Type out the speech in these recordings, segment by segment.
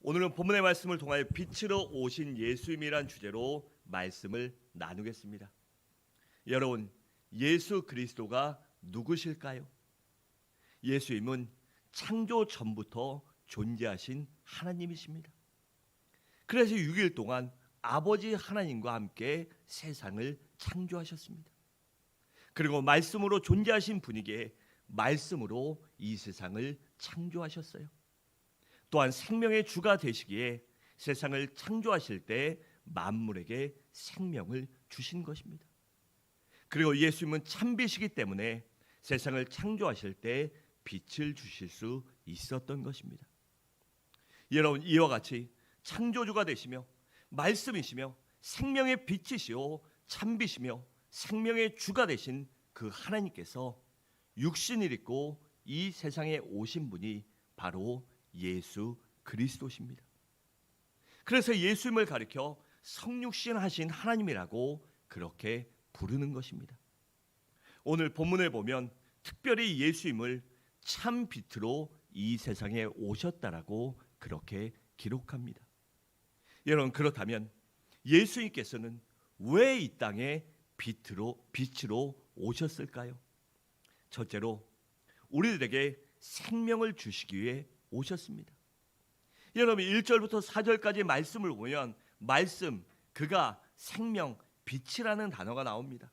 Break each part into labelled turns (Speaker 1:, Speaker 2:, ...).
Speaker 1: 오늘은 본문의 말씀을 통하여 빛으로 오신 예수님이란 주제로 말씀을 나누겠습니다. 여러분, 예수 그리스도가 누구실까요? 예수님은 창조 전부터 존재하신 하나님이십니다. 그래서 6일 동안 아버지 하나님과 함께 세상을 창조하셨습니다. 그리고 말씀으로 존재하신 분이기에 말씀으로 이 세상을 창조하셨어요. 또한 생명의 주가 되시기에 세상을 창조하실 때 만물에게 생명을 주신 것입니다. 그리고 예수님은 참빛이기 때문에 세상을 창조하실 때 빛을 주실 수 있었던 것입니다. 여러분, 이와 같이 창조주가 되시며 말씀이시며 생명의 빛이시오 참빛이며 생명의 주가 되신 그 하나님께서 육신을 입고 이 세상에 오신 분이 바로 예수 그리스도십니다. 그래서 예수님을 가리켜 성육신하신 하나님이라고 그렇게 부르는 것입니다. 오늘 본문을 보면 특별히 예수님을 참 빛으로 이 세상에 오셨다라고 그렇게 기록합니다. 여러분, 그렇다면 예수님께서는 왜 이 땅에 빛으로 오셨을까요? 첫째로 우리들에게 생명을 주시기 위해 오셨습니다. 여러분, 1절부터 4절까지 말씀을 보면 말씀, 그가 생명, 빛이라는 단어가 나옵니다.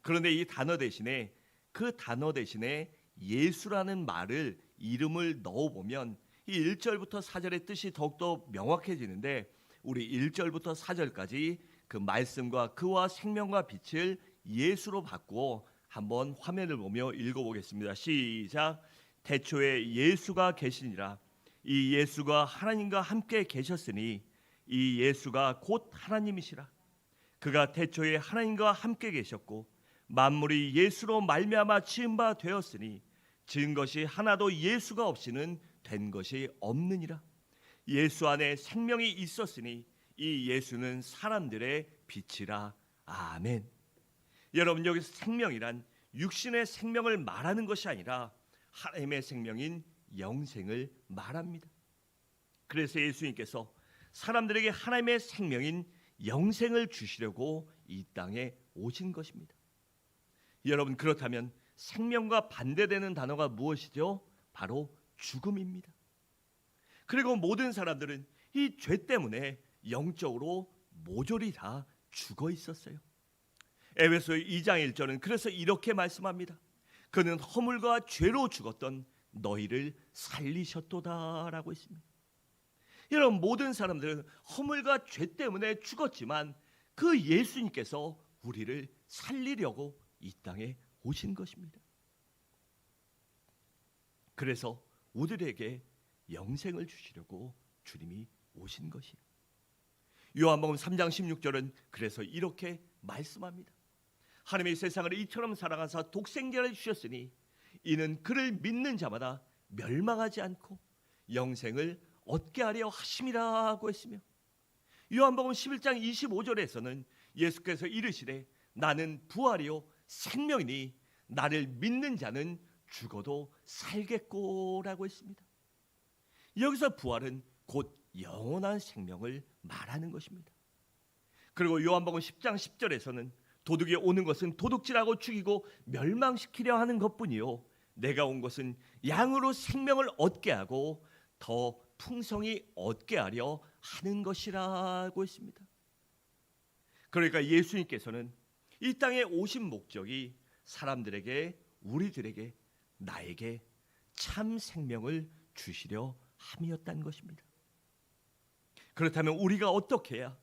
Speaker 1: 그런데 이 단어 대신에 그 단어 대신에 예수라는 말을 이름을 넣어보면 이 1절부터 4절의 뜻이 더욱더 명확해지는데 우리 1절부터 4절까지 그 말씀과 그와 생명과 빛을 예수로 바꾸어 한번 화면을 보며 읽어보겠습니다. 시작. 태초에 예수가 계시니라. 이 예수가 하나님과 함께 계셨으니 이 예수가 곧 하나님이시라. 그가 태초에 하나님과 함께 계셨고 만물이 예수로 말미암아 지은 바 되었으니 지은 것이 하나도 예수가 없이는 된 것이 없느니라. 예수 안에 생명이 있었으니 이 예수는 사람들의 빛이라. 아멘. 여러분, 여기서 생명이란 육신의 생명을 말하는 것이 아니라 하나님의 생명인 영생을 말합니다. 그래서 예수님께서 사람들에게 하나님의 생명인 영생을 주시려고 이 땅에 오신 것입니다. 여러분, 그렇다면 생명과 반대되는 단어가 무엇이죠? 바로 죽음입니다. 그리고 모든 사람들은 이 죄 때문에 영적으로 모조리 다 죽어 있었어요. 에베소 2장 1절은 그래서 이렇게 말씀합니다. 그는 허물과 죄로 죽었던 너희를 살리셨도다라고 했습니다. 여러분, 모든 사람들은 허물과 죄 때문에 죽었지만 그 예수님께서 우리를 살리려고 이 땅에 오신 것입니다. 그래서 우리에게 영생을 주시려고 주님이 오신 것이에요. 요한복음 3장 16절은 그래서 이렇게 말씀합니다. 하나님이 세상을 이처럼 사랑하사 독생자를 주셨으니 이는 그를 믿는 자마다 멸망하지 않고 영생을 얻게 하려 하심이라고 했으며 요한복음 11장 25절에서는 예수께서 이르시되 나는 부활이요 생명이니 나를 믿는 자는 죽어도 살겠고라고 했습니다. 여기서 부활은 곧 영원한 생명을 말하는 것입니다. 그리고 요한복음 10장 10절에서는 도둑이 오는 것은 도둑질하고 죽이고 멸망시키려 하는 것뿐이요 내가 온 것은 양으로 생명을 얻게 하고 더 풍성히 얻게 하려 하는 것이라고 했습니다. 그러니까 예수님께서는 이 땅에 오신 목적이 사람들에게, 우리들에게, 나에게 참 생명을 주시려 함이었다는 것입니다. 그렇다면 우리가 어떻게 해야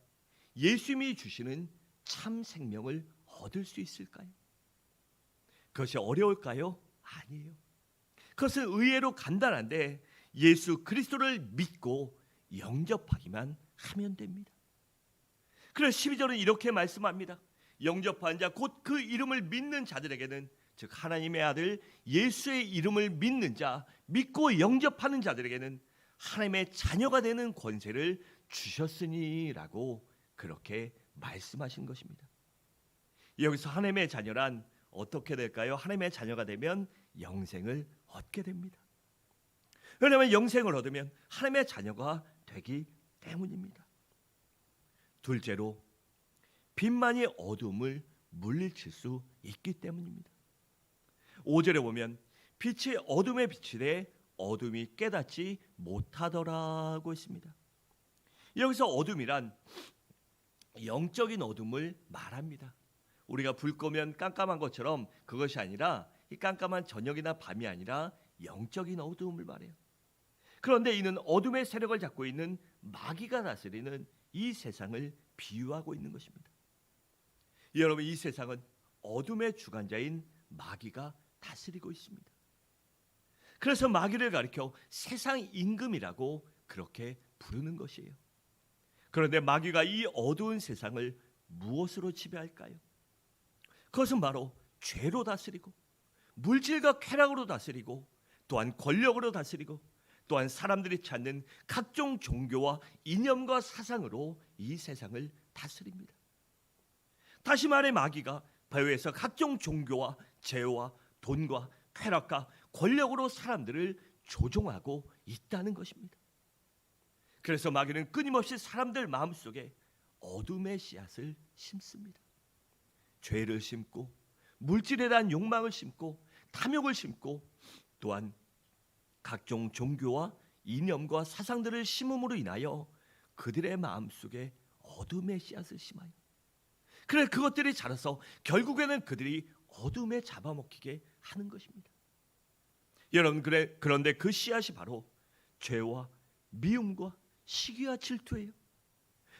Speaker 1: 예수님이 주시는 참 생명을 얻을 수 있을까요? 그것이 어려울까요? 아니에요. 그것은 의외로 간단한데 예수 그리스도를 믿고 영접하기만 하면 됩니다. 그래서 12절은 이렇게 말씀합니다. 영접한 자 곧 그 이름을 믿는 자들에게는, 즉 하나님의 아들 예수의 이름을 믿는 자, 믿고 영접하는 자들에게는 하나님의 자녀가 되는 권세를 주셨으니라고 그렇게 말씀하신 것입니다. 여기서 하나님의 자녀란 어떻게 될까요? 하나님의 자녀가 되면 영생을 얻게 됩니다. 왜냐하면 영생을 얻으면 하나님의 자녀가 되기 때문입니다. 둘째로 빛만이 어둠을 물리칠 수 있기 때문입니다. 5절에 보면 빛이 어둠에 비치되 어둠이 깨닫지 못하더라고 있습니다. 여기서 어둠이란 영적인 어둠을 말합니다. 우리가 불 꺼면 깜깜한 것처럼 그것이 아니라 이 깜깜한 저녁이나 밤이 아니라 영적인 어둠을 말해요. 그런데 이는 어둠의 세력을 잡고 있는 마귀가 다스리는 이 세상을 비유하고 있는 것입니다. 여러분, 이 세상은 어둠의 주관자인 마귀가 다스리고 있습니다. 그래서 마귀를 가리켜 세상 임금이라고 그렇게 부르는 것이에요. 그런데 마귀가 이 어두운 세상을 무엇으로 지배할까요? 그것은 바로 죄로 다스리고 물질과 쾌락으로 다스리고 또한 권력으로 다스리고 또한 사람들이 찾는 각종 종교와 이념과 사상으로 이 세상을 다스립니다. 다시 말해 마귀가 배후에서 각종 종교와 재화와 돈과 쾌락과 권력으로 사람들을 조종하고 있다는 것입니다. 그래서 마귀는 끊임없이 사람들 마음속에 어둠의 씨앗을 심습니다. 죄를 심고 물질에 대한 욕망을 심고 탐욕을 심고 또한 각종 종교와 이념과 사상들을 심음으로 인하여 그들의 마음속에 어둠의 씨앗을 심어요. 그래 그것들이 자라서 결국에는 그들이 어둠에 잡아먹히게 하는 것입니다. 여러분, 그런데 그 씨앗이 바로 죄와 미움과 시기와 질투예요.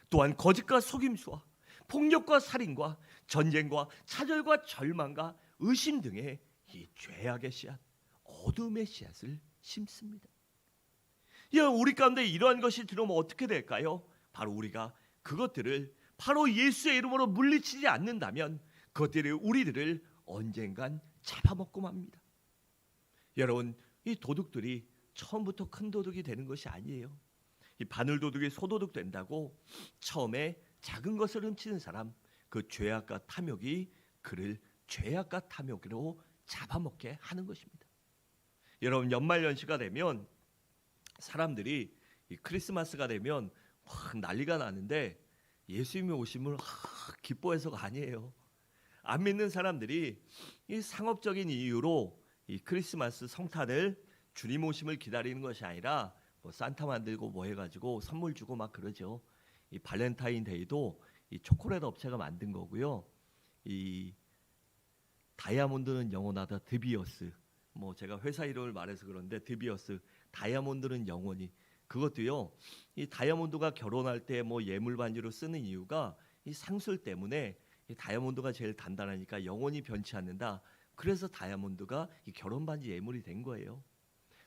Speaker 1: 또한 거짓과 속임수와 폭력과 살인과 전쟁과 차별과 절망과 의심 등의 이 죄악의 씨앗, 어둠의 씨앗을 심습니다. 여러분, 우리 가운데 이러한 것이 들어오면 어떻게 될까요? 바로 우리가 그것들을 바로 예수의 이름으로 물리치지 않는다면 그것들이 우리들을 언젠간 잡아먹고 맙니다. 여러분, 이 도둑들이 처음부터 큰 도둑이 되는 것이 아니에요. 이 바늘 도둑이 소도둑 된다고 처음에 작은 것을 훔치는 사람, 그 죄악과 탐욕이 그를 죄악과 탐욕으로 잡아먹게 하는 것입니다. 여러분, 연말연시가 되면 사람들이 이 크리스마스가 되면 막 난리가 나는데 예수님이 오심을 기뻐해서가 아니에요. 안 믿는 사람들이 이 상업적인 이유로 이 크리스마스 성탄을 주님 오심을 기다리는 것이 아니라 뭐 산타 만들고 뭐 해가지고 선물 주고 막 그러죠. 이 발렌타인데이도 이 초콜릿 업체가 만든 거고요. 이 다이아몬드는 영원하다, 드비어스. 뭐 제가 회사 이름을 말해서 그런데 드비어스, 다이아몬드는 영원히. 그것도요. 이 다이아몬드가 결혼할 때 뭐 예물 반지로 쓰는 이유가 이 상술 때문에 이 다이아몬드가 제일 단단하니까 영원히 변치 않는다. 그래서 다이아몬드가 이 결혼 반지 예물이 된 거예요.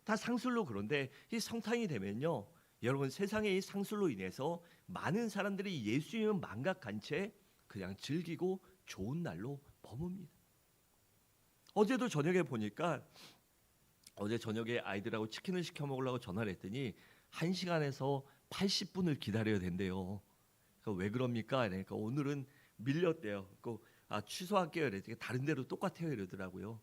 Speaker 1: 다 상술로. 그런데 이 성탄이 되면요, 여러분, 세상의 이 상술로 인해서 많은 사람들이 예수님을 망각한 채 그냥 즐기고 좋은 날로 머뭅니다. 어제도 저녁에 보니까 어제 저녁에 아이들하고 치킨을 시켜 먹으려고 전화를 했더니 1시간에서 80분을 기다려야 된대요. 그러니까 왜 그럽니까? 그러니까 오늘은 밀렸대요. 취소할게요. 이랬더니 다른 데로 똑같아요 이러더라고요.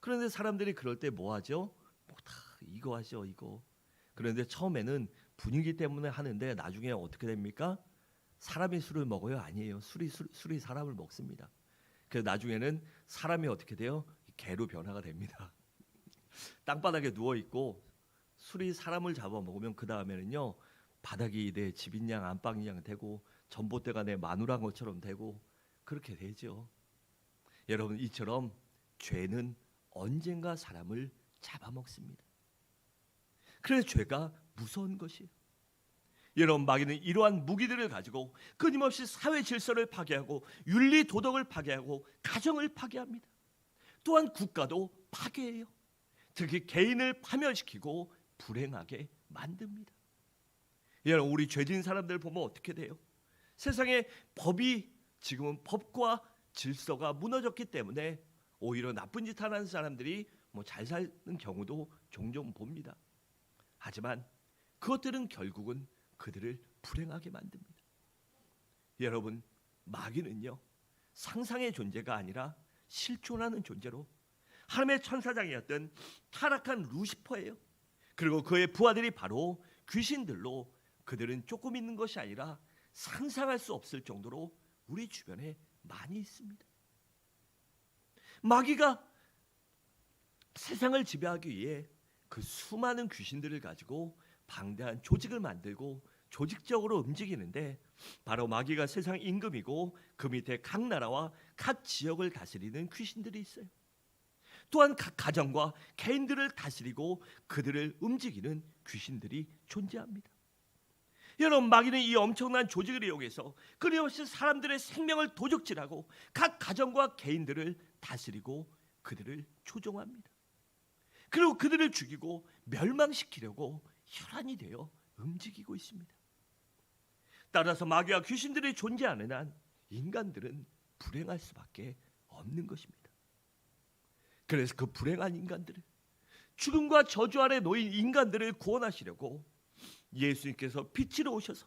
Speaker 1: 그런데 사람들이 그럴 때 뭐 하죠? 뭐 다 이거 하죠, 이거. 그런데 처음에는 분위기 때문에 하는데 나중에 어떻게 됩니까? 사람이 술을 먹어요? 아니에요. 술이 사람을 먹습니다. 그래서 나중에는 사람이 어떻게 돼요? 개로 변화가 됩니다. 땅바닥에 누워 있고 술이 사람을 잡아먹으면 그 다음에는요, 바닥이 내 집인 양 안방인 양 되고 전봇대가 내 마누라인 것처럼 되고 그렇게 되죠. 여러분, 이처럼 죄는 언젠가 사람을 잡아먹습니다. 그래서 죄가 무서운 것이에요. 여러분, 마귀는 이러한 무기들을 가지고 끊임없이 사회 질서를 파괴하고 윤리 도덕을 파괴하고 가정을 파괴합니다. 또한 국가도 파괴해요. 특히 개인을 파멸시키고 불행하게 만듭니다. 여러분, 우리 죄진 사람들 보면 어떻게 돼요? 세상에 법이 지금은 법과 질서가 무너졌기 때문에 오히려 나쁜 짓 하는 사람들이 뭐 잘 사는 경우도 종종 봅니다. 하지만 그것들은 결국은 그들을 불행하게 만듭니다. 여러분, 마귀는요, 상상의 존재가 아니라 실존하는 존재로 하나님의 천사장이었던 타락한 루시퍼예요. 그리고 그의 부하들이 바로 귀신들로 그들은 조금 있는 것이 아니라 상상할 수 없을 정도로 우리 주변에 많이 있습니다. 마귀가 세상을 지배하기 위해 그 수많은 귀신들을 가지고 방대한 조직을 만들고 조직적으로 움직이는데, 바로 마귀가 세상 임금이고 그 밑에 각 나라와 각 지역을 다스리는 귀신들이 있어요. 또한 각 가정과 개인들을 다스리고 그들을 움직이는 귀신들이 존재합니다. 여러분, 마귀는 이 엄청난 조직을 이용해서 끊임없이 사람들의 생명을 도적질하고 각 가정과 개인들을 다스리고 그들을 조종합니다. 그리고 그들을 죽이고 멸망시키려고 혈안이 되어 움직이고 있습니다. 따라서 마귀와 귀신들이 존재하는 한 인간들은 불행할 수밖에 없는 것입니다. 그래서 그 불행한 인간들을, 죽음과 저주 아래 놓인 인간들을 구원하시려고 예수님께서 빛으로 오셔서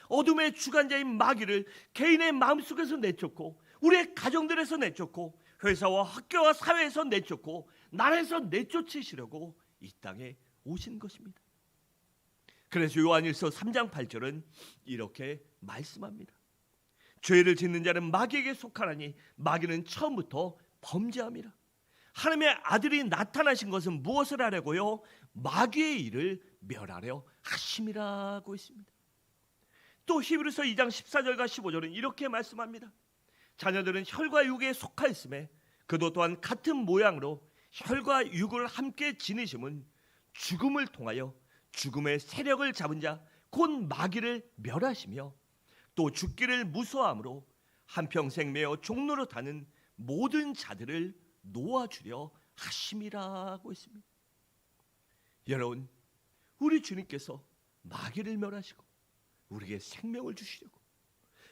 Speaker 1: 어둠의 주관자인 마귀를 개인의 마음속에서 내쫓고, 우리의 가정들에서 내쫓고, 회사와 학교와 사회에서 내쫓고, 나라에서 내쫓으시려고 이 땅에 오신 것입니다. 그래서 요한일서 3장 8절은 이렇게 말씀합니다. 죄를 짓는 자는 마귀에게 속하나니 마귀는 처음부터 범죄함이라. 하나님의 아들이 나타나신 것은 무엇을 하려고요? 마귀의 일을 멸하려 하심이라고 했습니다. 또 히브리서 2장 14절과 15절은 이렇게 말씀합니다. 자녀들은 혈과 육에 속하였음에 그도 또한 같은 모양으로 혈과 육을 함께 지니심은 죽음을 통하여 죽음의 세력을 잡은 자 곧 마귀를 멸하시며, 또 죽기를 무서워함으로 한평생 매어 종로로 타는 모든 자들을 놓아주려 하심이라고 했습니다. 여러분, 우리 주님께서 마귀를 멸하시고 우리에게 생명을 주시려고,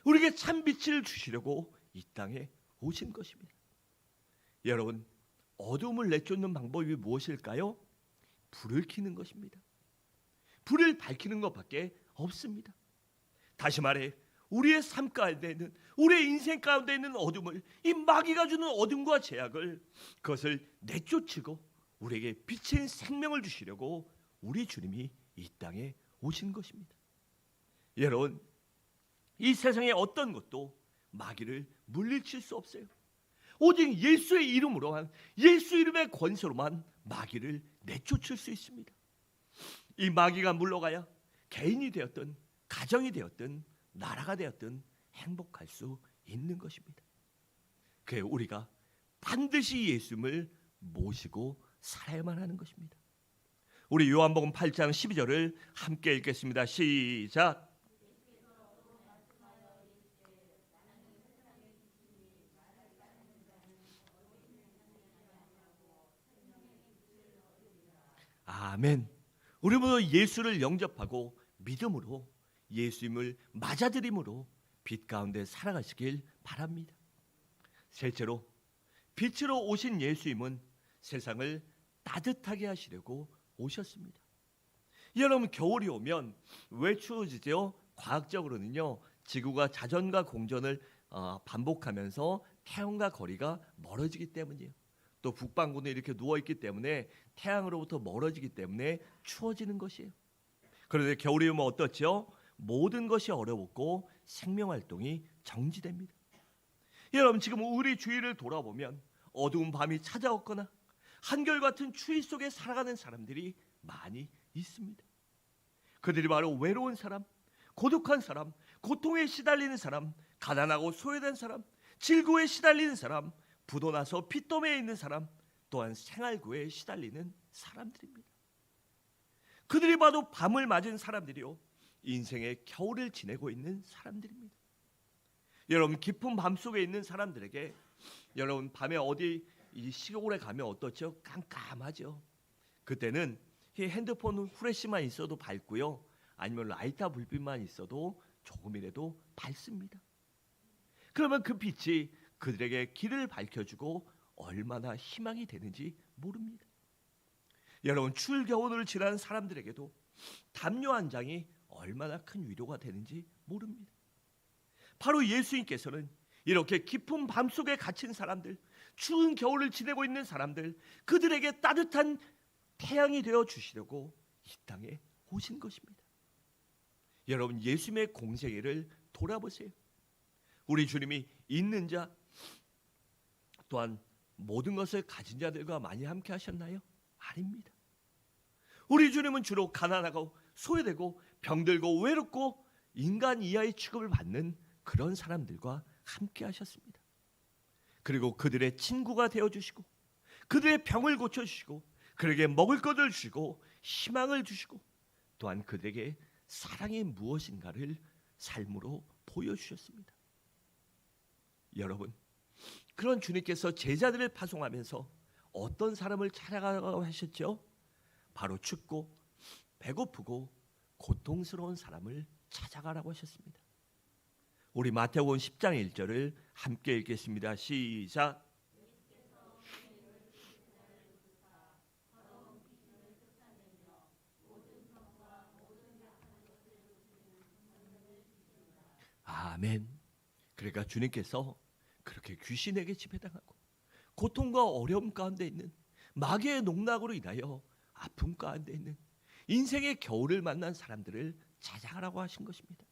Speaker 1: 우리에게 참 빛을 주시려고 이 땅에 오신 것입니다. 여러분, 어둠을 내쫓는 방법이 무엇일까요? 불을 켜는 것입니다. 불을 밝히는 것밖에 없습니다. 다시 말해, 우리의 삶 가운데 있는, 우리의 인생 가운데 있는 어둠을, 이 마귀가 주는 어둠과 죄악을, 그것을 내쫓고 우리에게 빛인 생명을 주시려고 우리 주님이 이 땅에 오신 것입니다. 여러분, 이 세상의 어떤 것도 마귀를 물리칠 수 없어요. 오직 예수의 이름으로만, 예수 이름의 권세로만 마귀를 내쫓을 수 있습니다. 이 마귀가 물러가야 개인이 되었든 가정이 되었든 나라가 되었든 행복할 수 있는 것입니다. 그래, 우리가 반드시 예수님을 모시고 살아야만 하는 것입니다. 우리 요한복음 8장 12절을 함께 읽겠습니다. 시작. 아멘. 우리 모두 예수를 영접하고 믿음으로, 예수님을 맞아들임으로 빛 가운데 살아가시길 바랍니다. 셋째로, 빛으로 오신 예수님은 세상을 따뜻하게 하시려고 오셨습니다. 여러분, 겨울이 오면 왜 추워지죠? 과학적으로는요, 지구가 자전과 공전을 반복하면서 태양과 거리가 멀어지기 때문이에요. 또 북반구는 이렇게 누워있기 때문에 태양으로부터 멀어지기 때문에 추워지는 것이에요. 그런데 겨울이 오면 어떻죠? 모든 것이 얼어붙고 생명활동이 정지됩니다. 여러분, 지금 우리 주위를 돌아보면 어두운 밤이 찾아왔거나 한결같은 추위 속에 살아가는 사람들이 많이 있습니다. 그들이 바로 외로운 사람, 고독한 사람, 고통에 시달리는 사람, 가난하고 소외된 사람, 질고에 시달리는 사람, 부도나서 핏더미에 있는 사람, 또한 생활고에 시달리는 사람들입니다. 그들이 봐도 밤을 맞은 사람들이요, 인생의 겨울을 지내고 있는 사람들입니다. 여러분, 깊은 밤 속에 있는 사람들에게, 여러분, 밤에 어디 이 시골에 가면 어떻죠? 깜깜하죠. 그때는 이 핸드폰 후레쉬만 있어도 밝고요, 아니면 라이터 불빛만 있어도 조금이라도 밝습니다. 그러면 그 빛이 그들에게 길을 밝혀주고 얼마나 희망이 되는지 모릅니다. 여러분, 추울 겨울을 지나는 사람들에게도 담요 한 장이 얼마나 큰 위로가 되는지 모릅니다. 바로 예수님께서는 이렇게 깊은 밤속에 갇힌 사람들, 추운 겨울을 지내고 있는 사람들, 그들에게 따뜻한 태양이 되어 주시려고 이 땅에 오신 것입니다. 여러분, 예수님의 공생애를 돌아보세요. 우리 주님이 있는 자 또한 모든 것을 가진 자들과 많이 함께 하셨나요? 아닙니다. 우리 주님은 주로 가난하고 소외되고 병들고 외롭고 인간 이하의 취급을 받는 그런 사람들과 함께 하셨습니다. 그리고 그들의 친구가 되어주시고 그들의 병을 고쳐주시고 그들에게 먹을 것을 주시고 희망을 주시고 또한 그들에게 사랑이 무엇인가를 삶으로 보여주셨습니다. 여러분, 그런 주님께서 제자들을 파송하면서 어떤 사람을 찾아가라고 하셨죠? 바로 춥고 배고프고 고통스러운 사람을 찾아가라고 하셨습니다. 우리 마태복음 10장 1절을 함께 읽겠습니다. 시작. 아멘. 그러니까 주님께서 그렇게 귀신에게 지배당하고 고통과 어려움 가운데 있는 마귀의 농락으로 인하여 아픔 가운데 있는 인생의 겨울을 만난 사람들을 찾아가라고 하신 것입니다.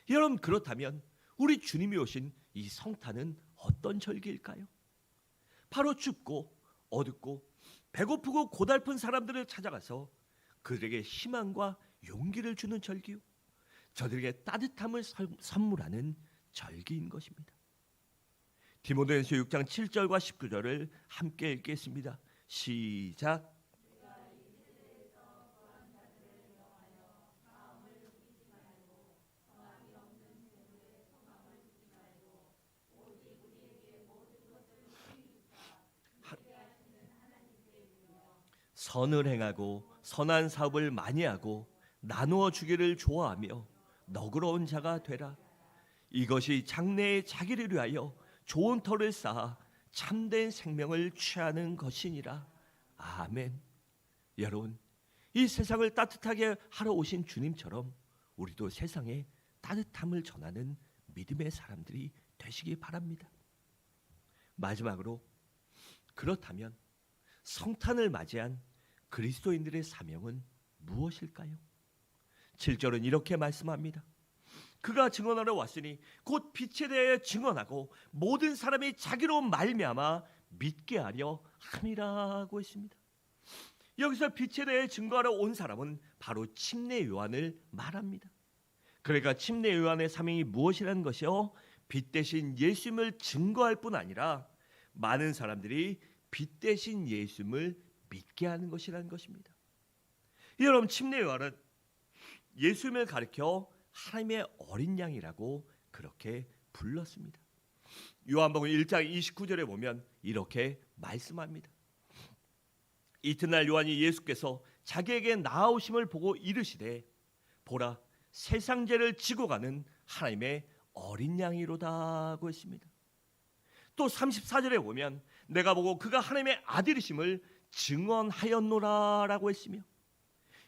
Speaker 1: 여러분, 그렇다면 우리 주님이 오신 이 성탄은 어떤 절기일까요? 바로 춥고 어둡고 배고프고 고달픈 사람들을 찾아가서 그들에게 희망과 용기를 주는 절기요, 저들에게 따뜻함을 선물하는 절기인 것입니다. 디모데전서 6장 7절과 19절을 함께 읽겠습니다. 시작. 선을 행하고 선한 사업을 많이 하고 나누어 주기를 좋아하며 너그러운 자가 되라. 이것이 장래의 자기를 위하여 좋은 터를 쌓아 참된 생명을 취하는 것이니라. 아멘. 여러분, 이 세상을 따뜻하게 하러 오신 주님처럼 우리도 세상에 따뜻함을 전하는 믿음의 사람들이 되시기 바랍니다. 마지막으로, 그렇다면 성탄을 맞이한 그리스도인들의 사명은 무엇일까요? 7절은 이렇게 말씀합니다. 그가 증언하러 왔으니 곧 빛에 대하여 증언하고 모든 사람이 자기로 말미암아 믿게 하려 함이라고 했습니다. 여기서 빛에 대해 증거하러 온 사람은 바로 침례 요한을 말합니다. 그러니까 침례 요한의 사명이 무엇이라는 것이요? 빛 대신 예수님을 증거할 뿐 아니라 많은 사람들이 빛 대신 예수님을 믿게 하는 것이라는 것입니다. 여러분, 침례 요한은 예수님을 가리켜 하나님의 어린 양이라고 그렇게 불렀습니다. 요한복음 1장 29절에 보면 이렇게 말씀합니다. 이튿날 요한이 예수께서 자기에게 나아오심을 보고 이르시되 보라, 세상 죄를 지고 가는 하나님의 어린 양이로다고 했습니다. 또 34절에 보면 내가 보고 그가 하나님의 아들이심을 증언하였노라라고 했으며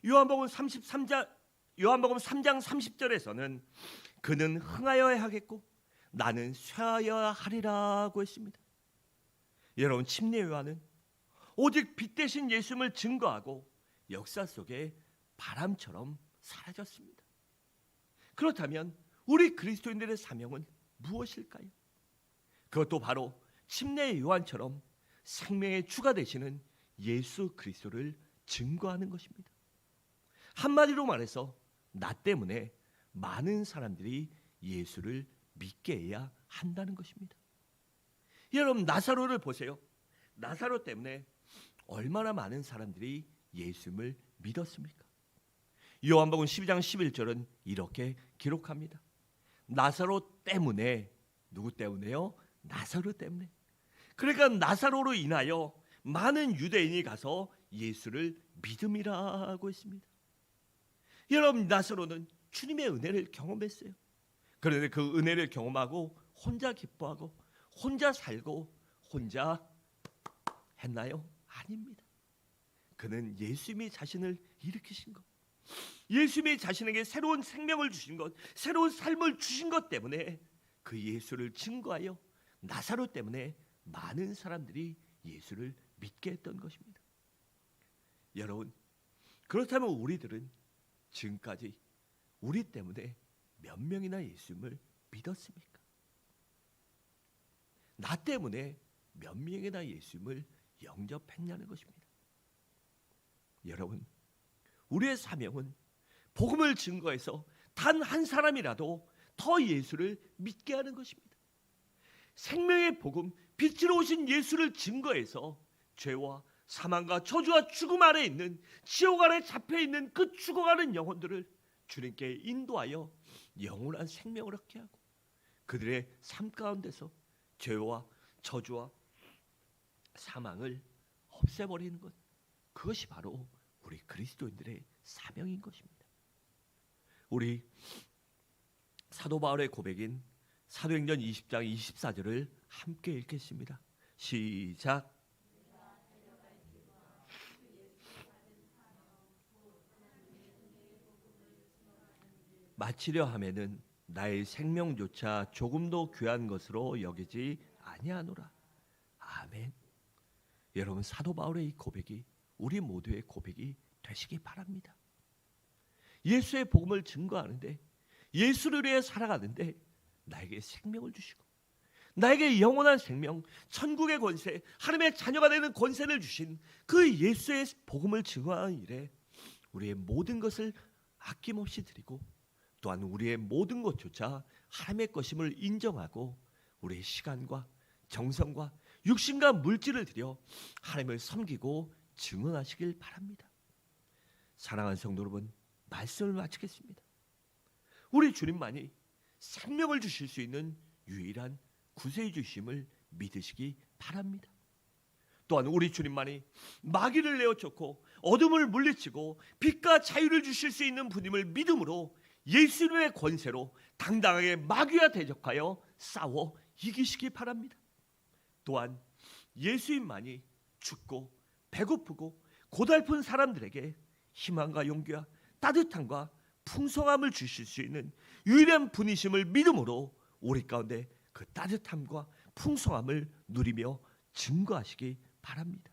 Speaker 1: 요한복음 3장 30절에서는 그는 흥하여야 하겠고 나는 쇠하여야 하리라고 했습니다. 여러분, 침례 요한은 오직 빛 대신 예수님을 증거하고 역사 속에 바람처럼 사라졌습니다. 그렇다면 우리 그리스도인들의 사명은 무엇일까요? 그것도 바로 침례 요한처럼 생명의 주가 되시는 예수 그리스도를 증거하는 것입니다. 한마디로 말해서 나 때문에 많은 사람들이 예수를 믿게 해야 한다는 것입니다. 여러분, 나사로를 보세요. 나사로 때문에 얼마나 많은 사람들이 예수님을 믿었습니까? 요한복음 12장 11절은 이렇게 기록합니다. 나사로 때문에, 누구 때문에요? 나사로 때문에. 그러니까 나사로로 인하여 많은 유대인이 가서 예수를 믿음이라고 했습니다. 여러분, 나사로는 주님의 은혜를 경험했어요. 그런데 그 은혜를 경험하고 혼자 기뻐하고 혼자 살고 혼자 했나요? 아닙니다. 그는 예수님이 자신을 일으키신 것, 예수님이 자신에게 새로운 생명을 주신 것, 새로운 삶을 주신 것 때문에 그 예수를 증거하여 나사로 때문에 많은 사람들이 예수를 믿게 했던 것입니다. 여러분, 그렇다면 우리들은 지금까지 우리 때문에 몇 명이나 예수님을 믿었습니까? 나 때문에 몇 명이나 예수님을 영접했냐는 것입니다. 여러분, 우리의 사명은 복음을 증거해서 단 한 사람이라도 더 예수를 믿게 하는 것입니다. 생명의 복음, 빛으로 오신 예수를 증거해서 죄와 사망과 저주와 죽음 아래 있는 지옥 아래 잡혀 있는 그 죽어가는 영혼들을 주님께 인도하여 영원한 생명을 얻게 하고 그들의 삶 가운데서 죄와 저주와 사망을 없애버리는 것, 그것이 바로 우리 그리스도인들의 사명인 것입니다. 우리 사도 바울의 고백인 사도행전 20장 24절을 함께 읽겠습니다. 시작. 마치려 하면은 나의 생명조차 조금도 귀한 것으로 여기지 아니하노라. 아멘. 여러분, 사도 바울의 이 고백이 우리 모두의 고백이 되시기 바랍니다. 예수의 복음을 증거하는데, 예수를 위해 살아가는데 나에게 생명을 주시고 나에게 영원한 생명, 천국의 권세, 하나님의 자녀가 되는 권세를 주신 그 예수의 복음을 증거하는 일에 우리의 모든 것을 아낌없이 드리고 또한 우리의 모든 것조차 하나님의 것임을 인정하고 우리의 시간과 정성과 육신과 물질을 들여 하나님을 섬기고 증언하시길 바랍니다. 사랑하는 성도 여러분, 말씀을 마치겠습니다. 우리 주님만이 생명을 주실 수 있는 유일한 구세주심을 믿으시기 바랍니다. 또한 우리 주님만이 마귀를 내어쫓고 어둠을 물리치고 빛과 자유를 주실 수 있는 분임을 믿음으로 예수님의 권세로 당당하게 마귀와 대적하여 싸워 이기시기 바랍니다. 또한 예수님만이 춥고 배고프고 고달픈 사람들에게 희망과 용기와 따뜻함과 풍성함을 주실 수 있는 유일한 분이심을 믿음으로 우리 가운데 그 따뜻함과 풍성함을 누리며 증거하시기 바랍니다.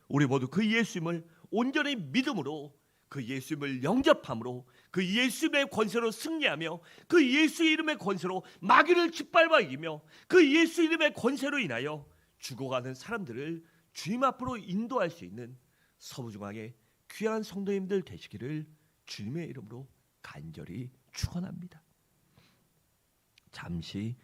Speaker 1: 우리 모두 그 예수님을 온전히 믿음으로, 그 예수님을 영접함으로, 그 예수님의 권세로 승리하며 그 예수 이름의 권세로 마귀를 짓밟아 이기며 그 예수 이름의 권세로 인하여 죽어가는 사람들을 주님 앞으로 인도할 수 있는 서부중앙의 귀한 성도님들 되시기를 주님의 이름으로 간절히 축원합니다. 잠시